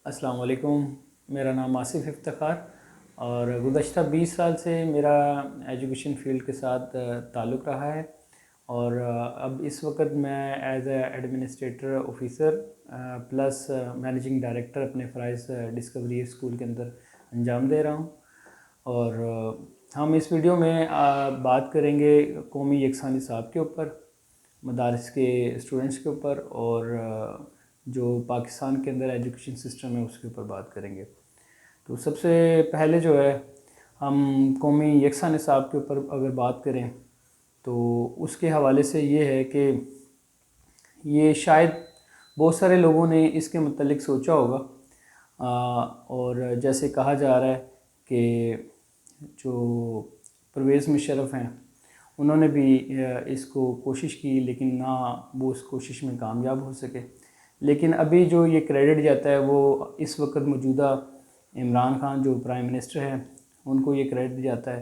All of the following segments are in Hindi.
अस्सलाम वालेकुम। मेरा नाम आसिफ़ इफ्तिख़ार और गुज़श्ता 20 साल से मेरा एजुकेशन फ़ील्ड के साथ ताल्लुक़ रहा है और अब इस वक्त मैं as administrator officer plus managing director अपने फ़राइज़ डिस्कवरी स्कूल के अंदर अंजाम दे रहा हूँ। और हम इस वीडियो में बात करेंगे कौमी यकसानी निसाब के ऊपर, मदारिस के स्टूडेंट्स के ऊपर और जो पाकिस्तान के अंदर एजुकेशन सिस्टम है उसके ऊपर बात करेंगे। तो सबसे पहले जो है हम कौमी यकसा निसाब के ऊपर अगर बात करें तो उसके हवाले से ये है कि ये शायद बहुत सारे लोगों ने इसके मतलब सोचा होगा और जैसे कहा जा रहा है कि जो परवेज़ मुशर्रफ हैं उन्होंने भी इसको कोशिश की लेकिन ना वो उस कोशिश में कामयाब हो सके। लेकिन अभी जो ये क्रेडिट जाता है वो इस वक्त मौजूदा इमरान खान जो प्राइम मिनिस्टर हैं उनको ये क्रेडिट जाता है,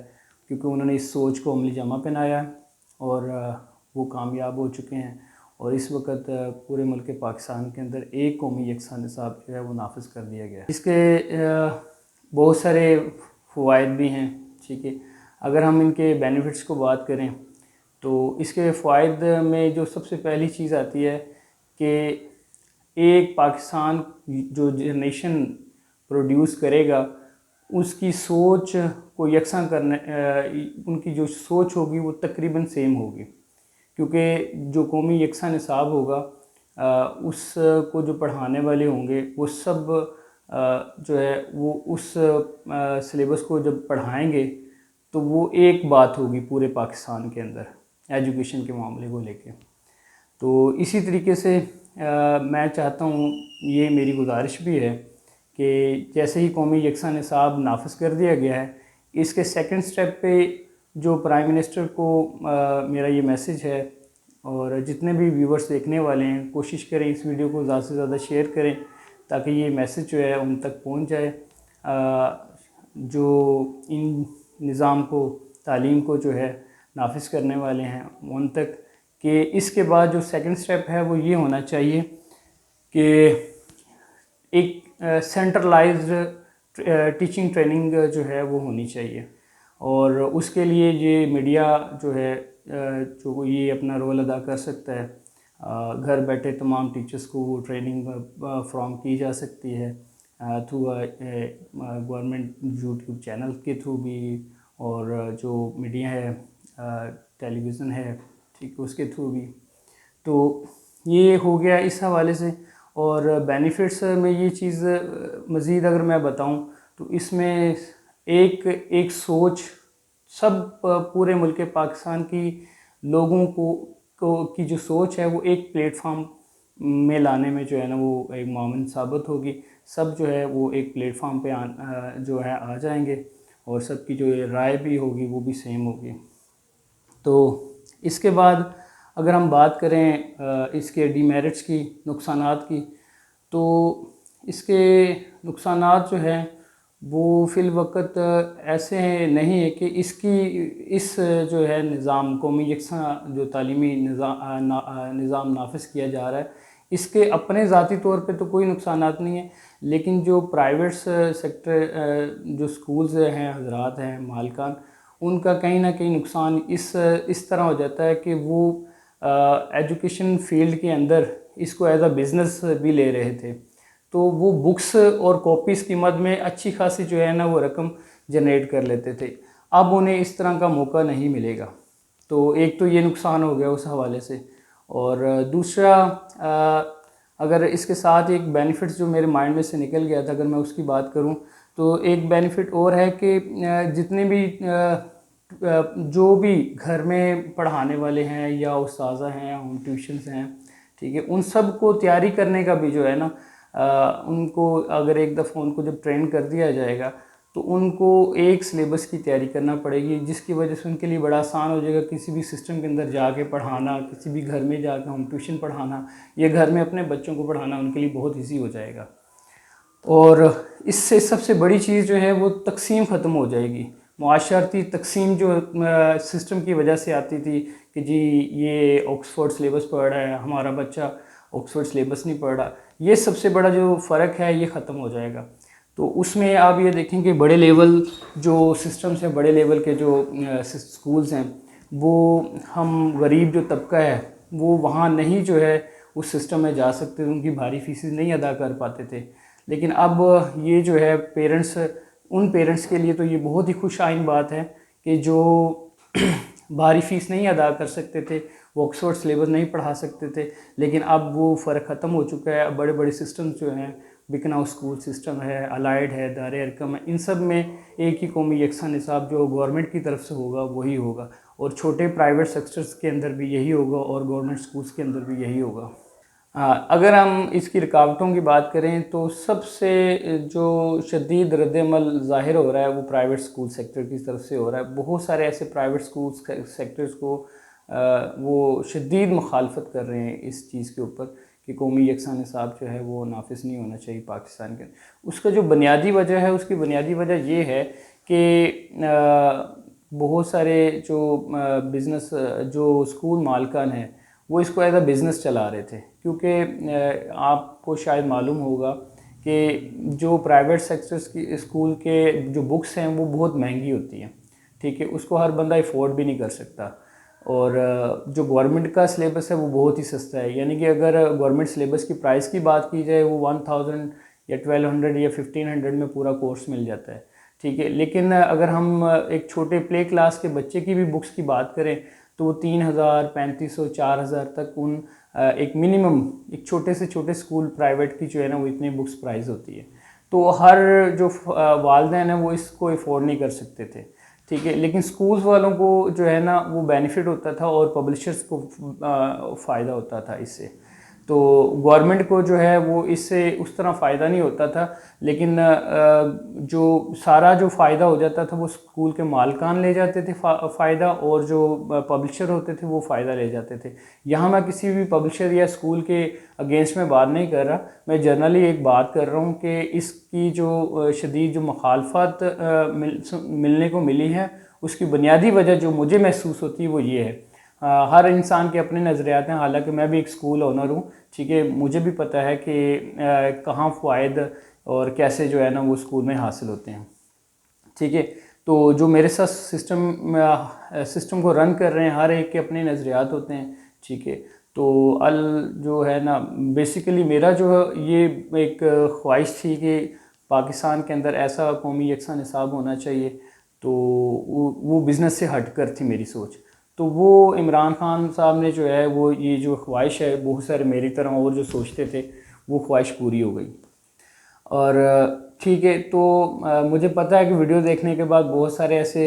क्योंकि उन्होंने इस सोच को अमली जामा पहनाया है और वो कामयाब हो चुके हैं। और इस वक्त पूरे मुल्क पाकिस्तान के अंदर एक कौमी यकसा निसाब जो है वो नाफिज कर दिया गया है। इसके बहुत सारे फ़वाइद भी हैं, ठीक है। अगर हम इनके बेनिफिट्स को बात करें तो इसके फ़वाइद में जो सबसे पहली चीज़ आती है कि एक पाकिस्तान जो जनरेशन प्रोड्यूस करेगा उसकी सोच को यकसा करने उनकी जो सोच होगी वो तकरीबन सेम होगी, क्योंकि जो कौमी यकसा निसाब होगा उसको जो पढ़ाने वाले होंगे वो सब जो है वो उस सिलेबस को जब पढ़ाएंगे तो वो एक बात होगी पूरे पाकिस्तान के अंदर एजुकेशन के मामले को लेके। तो इसी तरीके से मैं चाहता हूँ, ये मेरी गुजारिश भी है कि जैसे ही कौमी यकसा निसाब नाफिज कर दिया गया है, इसके सेकंड स्टेप पे जो प्राइम मिनिस्टर को मेरा ये मैसेज है और जितने भी व्यूवर्स देखने वाले हैं कोशिश करें इस वीडियो को ज़्यादा से ज़्यादा शेयर करें ताकि ये मैसेज जो है उन तक पहुंच जाए। जो इन निज़ाम को तालीम को जो है नाफिज करने वाले हैं उन तक, कि इसके बाद जो सेकंड स्टेप है वो ये होना चाहिए कि एक सेंट्रलाइज्ड टीचिंग ट्रेनिंग जो है वो होनी चाहिए। और उसके लिए ये मीडिया जो है जो ये अपना रोल अदा कर सकता है। घर बैठे तमाम टीचर्स को वो ट्रेनिंग फ्रॉम की जा सकती है थ्रू गवर्नमेंट यूट्यूब चैनल के थ्रू भी, और जो मीडिया है टेलीविज़न है, ठीक, उसके थ्रू भी। तो ये हो गया इस हवाले से। और बेनिफिट्स में ये चीज़ मज़ीद अगर मैं बताऊं तो इसमें एक सोच सब पूरे मुल्क पाकिस्तान की लोगों को की जो सोच है वो एक प्लेटफार्म में लाने में जो है ना वो एक मामून साबित होगी। सब जो है वो एक प्लेटफार्म पे जो है आ जाएंगे और सबकी जो राय भी होगी वो भी सेम होगी। तो इसके बाद अगर हम बात करें इसके डीमेरिट्स की, नुकसानात की, तो इसके नुकसानात जो हैं वो फ़िल वक्त ऐसे नहीं है कि इस जो है निज़ाम कौमी यकसा जो तालीमी निज़ाम नाफिज किया जा रहा है इसके अपने ज़ाती तौर पे तो कोई नुकसानात नहीं है, लेकिन जो प्राइवेट सेक्टर जो स्कूल्स हैं, हजरात हैं, मालिकान, उनका कहीं ना कहीं नुकसान इस तरह हो जाता है कि वो एजुकेशन फील्ड के अंदर इसको एज अ बिज़नेस भी ले रहे थे। तो वो बुक्स और कॉपीज़ की मद में अच्छी खासी जो है ना वो रकम जनरेट कर लेते थे। अब उन्हें इस तरह का मौका नहीं मिलेगा। तो एक तो ये नुकसान हो गया उस हवाले से। और दूसरा अगर इसके साथ एक बेनिफिट्स जो मेरे माइंड में से निकल गया था अगर मैं उसकी बात करूं तो एक बेनिफिट और है कि जितने भी जो भी घर में पढ़ाने वाले हैं या उस्ताज़ा हैं, होम ट्यूशन्स हैं, ठीक है, उन सब को तैयारी करने का भी जो है ना उनको अगर एक दफ़ा उनको जब ट्रेन कर दिया जाएगा तो उनको एक सिलेबस की तैयारी करना पड़ेगी, जिसकी वजह से उनके लिए बड़ा आसान हो जाएगा किसी भी सिस्टम के अंदर जाके पढ़ाना, किसी भी घर में जाकर होम ट्यूशन पढ़ाना या घर में अपने बच्चों को पढ़ाना उनके लिए बहुत ईजी हो जाएगा। और इससे सबसे बड़ी चीज़ जो है वो तकसीम ख़त्म हो जाएगी। मुआशरती तकसीम जो सिस्टम की वजह से आती थी कि जी ये ऑक्सफोर्ड सिलेबस पढ़ रहा है, हमारा बच्चा ऑक्सफोर्ड सिलेबस नहीं पढ़ रहा, ये सबसे बड़ा जो फ़र्क है ये ख़त्म हो जाएगा। तो उसमें आप ये देखें कि बड़े लेवल जो सिस्टम्स हैं, बड़े लेवल के जो स्कूल्स हैं, वो हम गरीब जो तबका है वो वहाँ नहीं जो है उस सिस्टम में जा सकते, उनकी भारी फीसें नहीं अदा कर पाते थे। लेकिन अब ये जो है पेरेंट्स, उन पेरेंट्स के लिए तो ये बहुत ही खुश आइन बात है कि जो भारी फीस नहीं अदा कर सकते थे, वो ऑक्सफोर्ड सिलेबस नहीं पढ़ा सकते थे, लेकिन अब वो फ़र्क ख़त्म हो चुका है। अब बड़े बड़े सिस्टम्स जो हैं, बिकनाउ स्कूल सिस्टम है, अलाइड है, दार अरकम है, इन सब में एक ही कौमी यकसा निसाब जो गवर्नमेंट की तरफ से होगा वही होगा, और छोटे प्राइवेट सेक्टर्स के अंदर भी यही होगा और गवर्नमेंट स्कूल्स के अंदर भी यही होगा। अगर हम इसकी रुकावटों की बात करें तो सबसे जो शदीद रद्द-ए-अमल ज़ाहिर हो रहा है वो प्राइवेट स्कूल सेक्टर की तरफ से हो रहा है। बहुत सारे ऐसे प्राइवेट स्कूल्स सेक्टर्स को वो शदीद मुखालफत कर रहे हैं इस चीज़ के ऊपर कि कौमी यकसा निसाब जो है वो नाफिज नहीं होना चाहिए पाकिस्तान के। उसका जो बुनियादी वजह है, उसकी बुनियादी वजह ये है कि बहुत सारे जो बिज़नेस जो स्कूल मालिकान हैं वो इसको एज अ बिज़नेस चला रहे थे, क्योंकि आपको शायद मालूम होगा कि जो प्राइवेट सेक्टर्स की स्कूल के जो बुक्स हैं वो बहुत महंगी होती हैं, ठीक है, उसको हर बंदा अफोर्ड भी नहीं कर सकता। और जो गवर्नमेंट का सिलेबस है वो बहुत ही सस्ता है, यानी कि अगर गवर्नमेंट सिलेबस की प्राइस की बात की जाए वो 1000 या 1200 या 1500 में पूरा कोर्स मिल जाता है, ठीक है। लेकिन अगर हम एक छोटे प्ले क्लास के बच्चे की भी बुक्स की बात करें तो वो 3000, 3500, 4000 तक उन एक मिनिमम एक छोटे से छोटे स्कूल प्राइवेट की जो है ना वो इतनी बुक्स प्राइस होती है। तो हर जो वालिदैन हैं वो इसको अफोर्ड नहीं कर सकते थे, ठीक है। लेकिन स्कूल्स वालों को जो है ना वो बेनिफिट होता था और पब्लिशर्स को फ़ायदा होता था इससे। तो गवर्नमेंट को जो है वो इससे उस तरह फ़ायदा नहीं होता था, लेकिन जो सारा जो फ़ायदा हो जाता था वो स्कूल के मालिकान ले जाते थे फ़ायदा, और जो पब्लिशर होते थे वो फ़ायदा ले जाते थे। यहाँ मैं किसी भी पब्लिशर या स्कूल के अगेंस्ट में बात नहीं कर रहा, मैं जनरली एक बात कर रहा हूँ कि इसकी जो शदीद जो मुखालफत मिलने को मिली है उसकी बुनियादी वजह जो मुझे महसूस होती है वो ये है। हर इंसान के अपने नज़रियात हैं, हालांकि मैं भी एक स्कूल ओनर हूँ, ठीक है, मुझे भी पता है कि कहाँ फ़ायद और कैसे जो है ना वो स्कूल में हासिल होते हैं, ठीक है। तो जो मेरे साथ सिस्टम को रन कर रहे हैं, हर एक के अपने नज़रियात होते हैं, ठीक है। तो जो है ना बेसिकली मेरा जो ये एक ख्वाहिश थी कि पाकिस्तान के अंदर ऐसा कौमी यकसा निसाब होना चाहिए, तो वो बिज़नेस से हट कर थी मेरी सोच। तो वो इमरान खान साहब ने जो है वो ये जो ख्वाहिश है, बहुत सारे मेरी तरह और जो सोचते थे वो ख्वाहिश पूरी हो गई। और ठीक है, तो मुझे पता है कि वीडियो देखने के बाद बहुत सारे ऐसे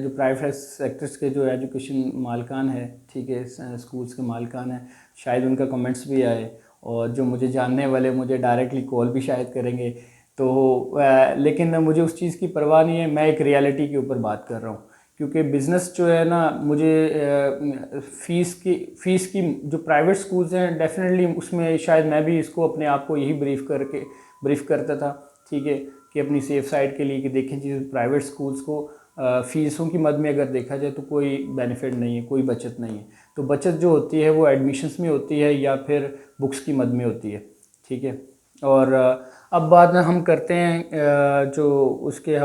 जो प्राइवेट सेक्टर्स के जो एजुकेशन मालिकान है, ठीक है, स्कूल्स के मालिकान हैं, शायद उनका कमेंट्स भी आए, और जो मुझे जानने वाले मुझे डायरेक्टली कॉल भी शायद करेंगे। तो लेकिन मुझे उस चीज़ की परवाह नहीं है, मैं एक रियलिटी के ऊपर बात कर रहा हूँ, क्योंकि बिज़नेस जो है ना मुझे फ़ीस की जो प्राइवेट स्कूल्स हैं डेफिनेटली उसमें शायद मैं भी इसको अपने आप को यही ब्रीफ करता था, ठीक है, कि अपनी सेफ साइड के लिए कि देखें जी प्राइवेट स्कूल्स को फ़ीसों की मद में अगर देखा जाए तो कोई बेनिफिट नहीं है, कोई बचत नहीं है। तो बचत जो होती है वो एडमिशन्स में होती है या फिर बुक्स की मद में होती है, ठीक है। और अब बात हम करते हैं जो उसके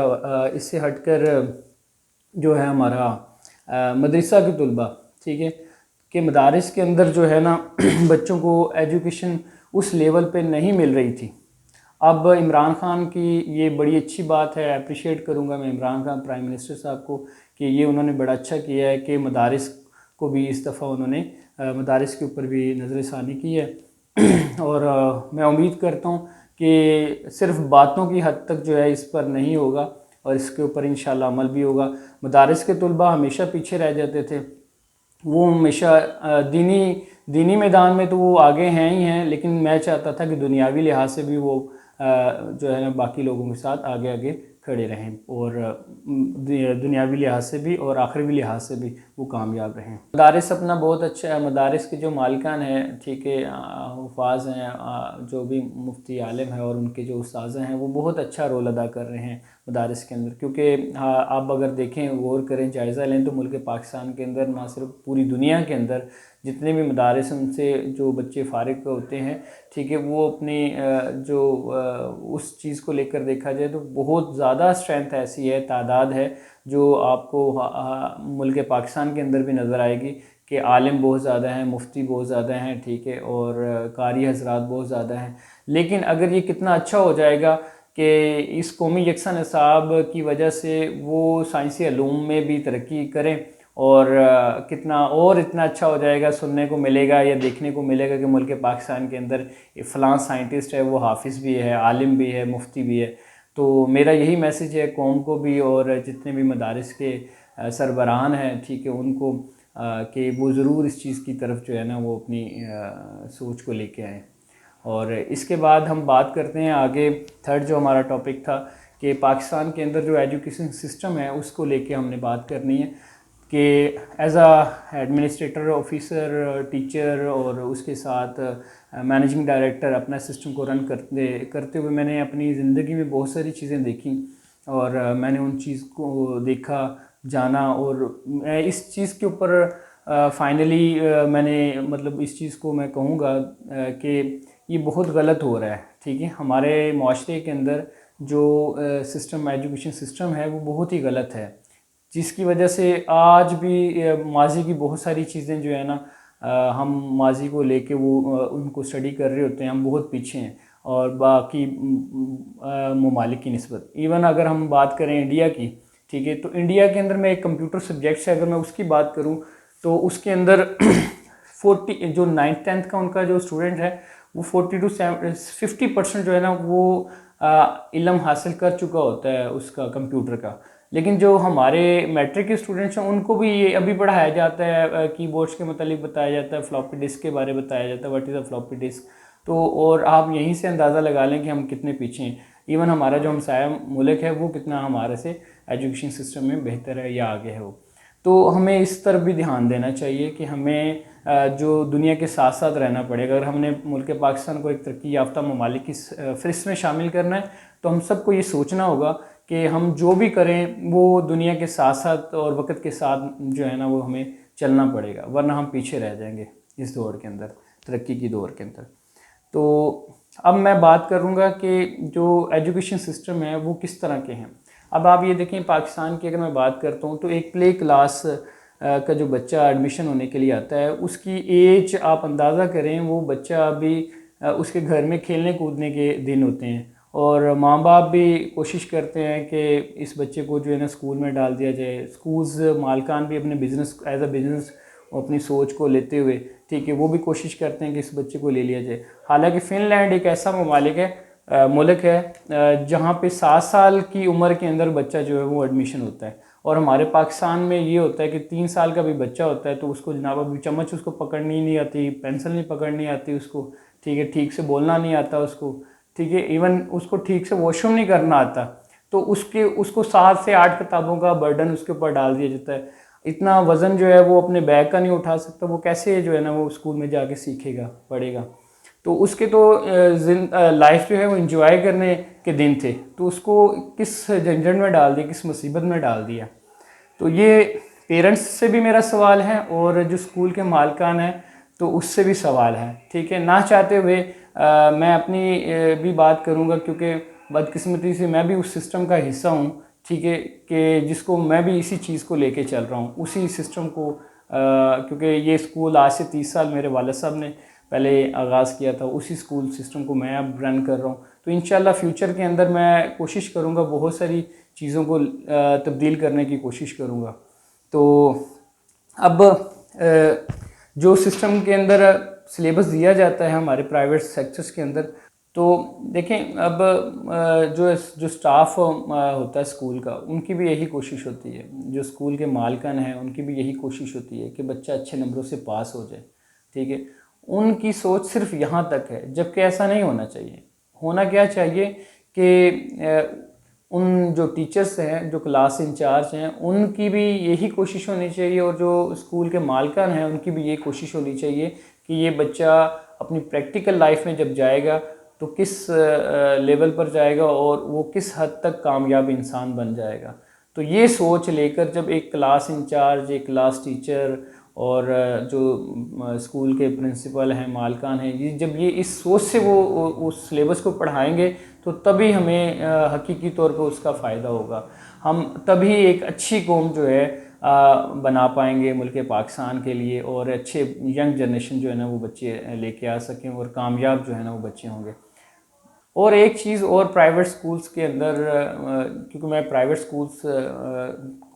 इससे हटकर जो है हमारा मदरसा के तलबा, ठीक है, कि मदारिस के अंदर जो है ना बच्चों को एजुकेशन उस लेवल पे नहीं मिल रही थी। अब इमरान खान की ये बड़ी अच्छी बात है, अप्रिशिएट करूँगा मैं इमरान खान प्राइम मिनिस्टर साहब को कि ये उन्होंने बड़ा अच्छा किया है कि मदारिस को भी इस दफ़ा उन्होंने मदारिस के ऊपर भी नज़रसानी की है। और मैं उम्मीद करता हूँ कि सिर्फ बातों की हद तक जो है इस पर नहीं होगा और इसके ऊपर इंशाल्लाह अमल भी होगा। मदारिस के तलबा हमेशा पीछे रह जाते थे, वो हमेशा दीनी मैदान में तो वो आगे हैं ही हैं, लेकिन मैं चाहता था कि दुनियावी लिहाज से भी वो जो है ना बाकी लोगों के साथ आगे आगे खड़े रहें, और दुनियावी लिहाज से भी और आखिरी लिहाज से भी वो कामयाब रहें। मदारिस अपना बहुत अच्छा है, मदारिस के जो मालिकान हैं, ठीक है, हुफ़ाज़ हैं, जो भी मुफ्ती आलिम है और उनके जो उस्ताज़ हैं वो बहुत अच्छा रोल अदा कर रहे हैं मदारिस के अंदर। क्योंकि आप अगर देखें, गौर करें, जायज़ा लें तो मुल्क पाकिस्तान के अंदर, ना सिर्फ पूरी दुनिया के अंदर जितने भी मदारिस उनसे जो बच्चे फ़ारिग होते हैं, ठीक है, वो अपनी जो उस चीज़ को लेकर देखा जाए तो बहुत ज़्यादा स्ट्रेंथ ऐसी है, तादाद है जो आपको मुल्क पाकिस्तान के अंदर भी नज़र आएगी कि आलिम बहुत ज़्यादा हैं, मुफ्ती बहुत ज़्यादा हैं, ठीक है, और कारी हज़रात बहुत ज़्यादा हैं। लेकिन अगर ये कितना अच्छा हो जाएगा कि इस कौमी यकसा निसाब की वजह से वो साइंसी अलूम में भी तरक्की करें, और कितना और इतना अच्छा हो जाएगा, सुनने को मिलेगा या देखने को मिलेगा कि मुल्क पाकिस्तान के अंदर फ़लाँ साइंटिस्ट है, वो हाफिज़ भी है, आलिम भी है, मुफ्ती भी है। तो मेरा यही मैसेज है कौम को भी और जितने भी मदारिस के सरबराहान हैं, ठीक है, उनको कि वो ज़रूर इस चीज़ की तरफ जो है ना वो अपनी सोच को लेके आएँ। और इसके बाद हम बात करते हैं आगे, थर्ड जो हमारा टॉपिक था कि पाकिस्तान के अंदर जो एजुकेशन सिस्टम है उसको लेके हमने बात करनी है कि एज एडमिनिस्ट्रेटर, ऑफिसर, टीचर और उसके साथ मैनेजिंग डायरेक्टर अपना सिस्टम को रन करते करते हुए मैंने अपनी ज़िंदगी में बहुत सारी चीज़ें देखी और मैंने उन चीज़ को देखा, जाना, और मैं इस चीज़ के ऊपर फाइनली मैंने मतलब इस चीज़ को मैं कहूँगा कि ये बहुत गलत हो रहा है, ठीक है। हमारे माशरे के अंदर जो सिस्टम, एजुकेशन सिस्टम है वो बहुत ही गलत है, जिसकी वजह से आज भी माजी की बहुत सारी चीज़ें जो है ना हम माजी को लेके वो उनको स्टडी कर रहे होते हैं, हम बहुत पीछे हैं और बाकी ममालिक की निस्बत। इवन अगर हम बात करें इंडिया की, ठीक है, तो इंडिया के अंदर में एक कंप्यूटर सब्जेक्ट से अगर मैं उसकी बात करूं तो उसके अंदर 40 जो 9th-10th का उनका जो स्टूडेंट है वो 40 to 50% जो है ना वो इल्म हासिल कर चुका होता है उसका कंप्यूटर का। लेकिन जो हमारे मैट्रिक के स्टूडेंट्स हैं उनको भी ये अभी पढ़ाया जाता है, कीबोर्ड्स के मतलब बताया जाता है, फ्लॉपी डिस्क के बारे में बताया जाता है, what is a floppy disk. तो और आप यहीं से अंदाज़ा लगा लें कि हम कितने पीछे हैं। इवन हमारा जो हमसाया मुल्क है वो कितना हमारे से एजुकेशन सिस्टम में बेहतर है या आगे है वो। तो हमें इस तरफ भी ध्यान देना चाहिए कि हमें जो दुनिया के साथ साथ रहना पड़ेगा। अगर हमने मुल्क पाकिस्तान को एक तरक्की याफ्ता ममालिक की फ़हरिस्त में शामिल करना है तो हम सबको ये सोचना होगा कि हम जो भी करें वो दुनिया के साथ साथ और वक्त के साथ जो है ना वो हमें चलना पड़ेगा, वरना हम पीछे रह जाएंगे इस दौर के अंदर, तरक्की की दौर के अंदर। तो अब मैं बात करूँगा कि जो एजुकेशन सिस्टम है वो किस तरह के हैं। अब आप ये देखें, पाकिस्तान की अगर मैं बात करता हूँ तो एक प्ले क्लास का जो बच्चा एडमिशन होने के लिए आता है उसकी एज आप अंदाज़ा करें, वो बच्चा अभी उसके घर में खेलने कूदने के दिन होते हैं और माँ बाप भी कोशिश करते हैं कि इस बच्चे को जो है ना स्कूल में डाल दिया जाए। स्कूल्स मालकान भी अपने बिज़नेस एज अ बिज़नेस अपनी सोच को लेते हुए, ठीक है, वो भी कोशिश करते हैं कि इस बच्चे को ले लिया जाए। हालांकि फ़िनलैंड एक ऐसा ममालिक है, मुल्क है जहाँ पे 7 साल की उम्र के अंदर बच्चा जो है वो एडमिशन होता है। और हमारे पाकिस्तान में ये होता है कि 3 साल का भी बच्चा होता है तो उसको जनाब अभी चम्मच उसको पकड़नी नहीं आती, पेंसिल नहीं पकड़नी आती उसको, ठीक है, ठीक से बोलना नहीं आता उसको, ठीक है, इवन उसको ठीक से वॉशरूम नहीं करना आता। तो उसको 7 से 8 किताबों का बर्डन उसके ऊपर डाल दिया जाता है। इतना वज़न जो है वो अपने बैग का नहीं उठा सकता, वो कैसे जो है ना वो स्कूल में जाके सीखेगा, पढ़ेगा। तो उसके तो लाइफ जो है वो एंजॉय करने के दिन थे, तो उसको किस झंझट में डाल दिया, किस मुसीबत में डाल दिया। तो ये पेरेंट्स से भी मेरा सवाल है और जो स्कूल के मालकान हैं तो उससे भी सवाल है, ठीक है। ना चाहते हुए मैं अपनी भी बात करूँगा क्योंकि बदकिस्मती से मैं भी उस सिस्टम का हिस्सा हूँ, ठीक है, कि जिसको मैं भी इसी चीज़ को लेके चल रहा हूँ, उसी सिस्टम को, क्योंकि ये स्कूल आज से 30 साल मेरे वालिद साहब ने पहले आगाज़ किया था, उसी स्कूल सिस्टम को मैं अब रन कर रहा हूँ। तो इंशाल्लाह फ्यूचर के अंदर मैं कोशिश करूँगा, बहुत सारी चीज़ों को तब्दील करने की कोशिश करूँगा। तो अब जो सिस्टम के अंदर सिलेबस दिया जाता है हमारे प्राइवेट सेक्टर्स के अंदर, तो देखें अब जो स्टाफ होता है स्कूल का, उनकी भी यही कोशिश होती है, जो स्कूल के मालकान हैं उनकी भी यही कोशिश होती है कि बच्चा अच्छे नंबरों से पास हो जाए, ठीक है। उनकी सोच सिर्फ यहाँ तक है, जबकि ऐसा नहीं होना चाहिए। होना क्या चाहिए कि उन जो टीचर्स हैं, जो क्लास इंचार्ज हैं, उनकी भी यही कोशिश होनी चाहिए, और जो स्कूल के मालिकान हैं उनकी भी ये कोशिश होनी चाहिए कि ये बच्चा अपनी प्रैक्टिकल लाइफ में जब जाएगा तो किस लेवल पर जाएगा और वो किस हद तक कामयाब इंसान बन जाएगा। तो ये सोच लेकर जब एक क्लास इंचार्ज, एक क्लास टीचर और जो स्कूल के प्रिंसिपल हैं, मालिकान हैं, ये जब ये इस सोच से वो उस सिलेबस को पढ़ाएंगे तो तभी हमें हकीकी तौर पर उसका फ़ायदा होगा। हम तभी एक अच्छी कौम जो है बना पाएंगे मुल्क पाकिस्तान के लिए, और अच्छे यंग जनरेशन जो है ना वो बच्चे लेके आ सकें और कामयाब जो है ना वो बच्चे होंगे। और एक चीज़ और, प्राइवेट स्कूल्स के अंदर, क्योंकि मैं प्राइवेट स्कूल्स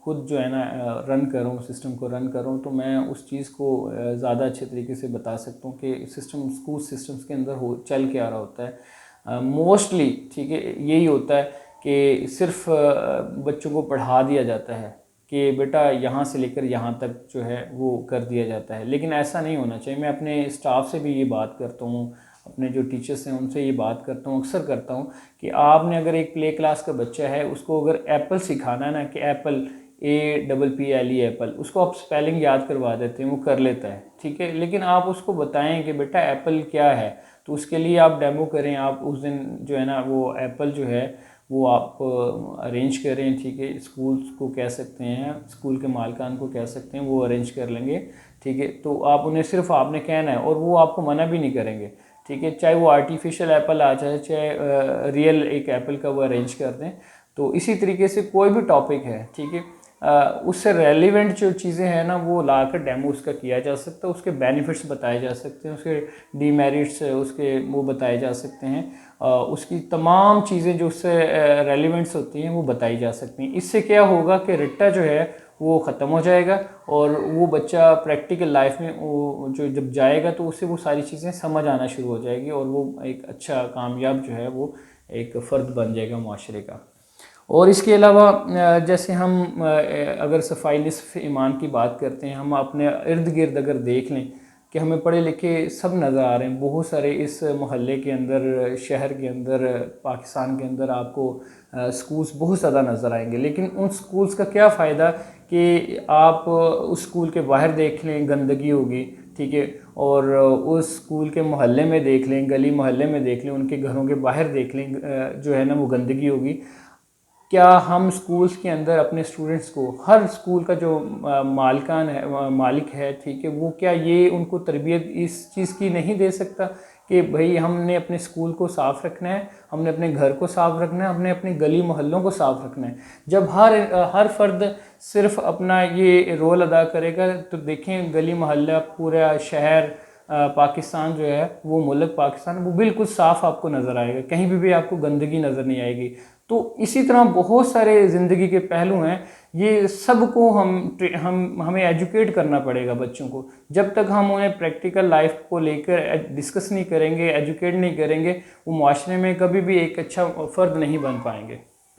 खुद जो है ना रन कर रहा हूँ, सिस्टम को रन कर रहा हूँ, तो मैं उस चीज़ को ज़्यादा अच्छे तरीके से बता सकता हूँ कि स्कूल सिस्टम्स के अंदर चल के आ रहा होता है। मोस्टली ठीक है यही होता है कि सिर्फ बच्चों को पढ़ा दिया जाता है कि बेटा यहाँ से लेकर यहाँ तक जो है वो कर दिया जाता है, लेकिन ऐसा नहीं होना चाहिए। मैं अपने स्टाफ से भी ये बात करता हूँ, अपने जो टीचर्स हैं उनसे ये बात करता हूँ, अक्सर करता हूँ कि आपने अगर एक प्ले क्लास का बच्चा है, उसको अगर एप्पल सिखाना है ना, कि एप्पल APPLE एप्पल, उसको आप स्पेलिंग याद करवा देते हैं, वो कर लेता है, ठीक है। लेकिन आप उसको बताएं कि बेटा एप्पल क्या है, तो उसके लिए आप डेमो करें। आप उस दिन जो है ना वो एप्पल जो है वो आप अरेंज करें, ठीक है। स्कूल को कह सकते हैं, स्कूल के मालिकान को कह सकते हैं, वो अरेंज कर लेंगे, ठीक है। तो आप उन्हें सिर्फ आपने कहना है और वो आपको मना भी नहीं करेंगे, ठीक है। चाहे वो आर्टिफिशियल एप्पल आ जाए, चाहे रियल एक एप्पल का वो अरेंज कर दें। तो इसी तरीके से कोई भी टॉपिक है, ठीक है, उससे रेलिवेंट जो चीज़ें हैं ना वो लाकर डेमो उसका किया जा सकता है, उसके बेनिफिट्स बताए जा सकते हैं, उसके डीमेरिट्स उसके वो बताए जा सकते हैं, उसकी तमाम चीज़ें जो उससे रेलिवेंट्स होती हैं वो बताई जा सकती हैं। इससे क्या होगा कि रट्टा जो है वो ख़त्म हो जाएगा और वो बच्चा प्रैक्टिकल लाइफ में वो जो जब जाएगा तो उसे वो सारी चीज़ें समझ आना शुरू हो जाएगी और वो एक अच्छा कामयाब जो है वो एक फ़र्द बन जाएगा माशरे का। और इसके अलावा जैसे हम अगर सफाई निस्फ़ ईमान की बात करते हैं, हम अपने इर्द गिर्द अगर देख लें कि हमें पढ़े लिखे सब नज़र आ रहे हैं, बहुत सारे इस मोहल्ले के अंदर, शहर के अंदर, पाकिस्तान के अंदर आपको स्कूल्स बहुत ज़्यादा नज़र आएंगे। लेकिन उन स्कूल्स का क्या फ़ायदा कि आप उस स्कूल के बाहर देख लें गंदगी होगी, ठीक है, और उस स्कूल के मोहल्ले में देख लें, गली मोहल्ले में देख लें, उनके घरों के बाहर देख लें, जो है ना वो गंदगी होगी। क्या हम स्कूल्स के अंदर अपने स्टूडेंट्स को, हर स्कूल का जो मालिकान है, मालिक है, ठीक है, वो क्या ये उनको तरबियत इस चीज़ की नहीं दे सकता कि भाई हमने अपने स्कूल को साफ़ रखना है, हमने अपने घर को साफ़ रखना है, हमने अपने गली मोहल्लों को साफ़ रखना है। जब हर फर्द सिर्फ अपना ये रोल अदा करेगा तो देखें गली मोहल्ला, पूरा शहर, पाकिस्तान जो है वो मुल्क पाकिस्तान वो बिल्कुल साफ़ आपको नज़र आएगा, कहीं भी आपको गंदगी नज़र नहीं आएगी। तो इसी तरह बहुत सारे ज़िंदगी के पहलू हैं, ये सब को हमें एजुकेट करना पड़ेगा बच्चों को। जब तक हम उन्हें प्रैक्टिकल लाइफ को लेकर डिस्कस नहीं करेंगे, एजुकेट नहीं करेंगे, वो माशरे में कभी भी एक अच्छा फ़र्द नहीं बन पाएंगे।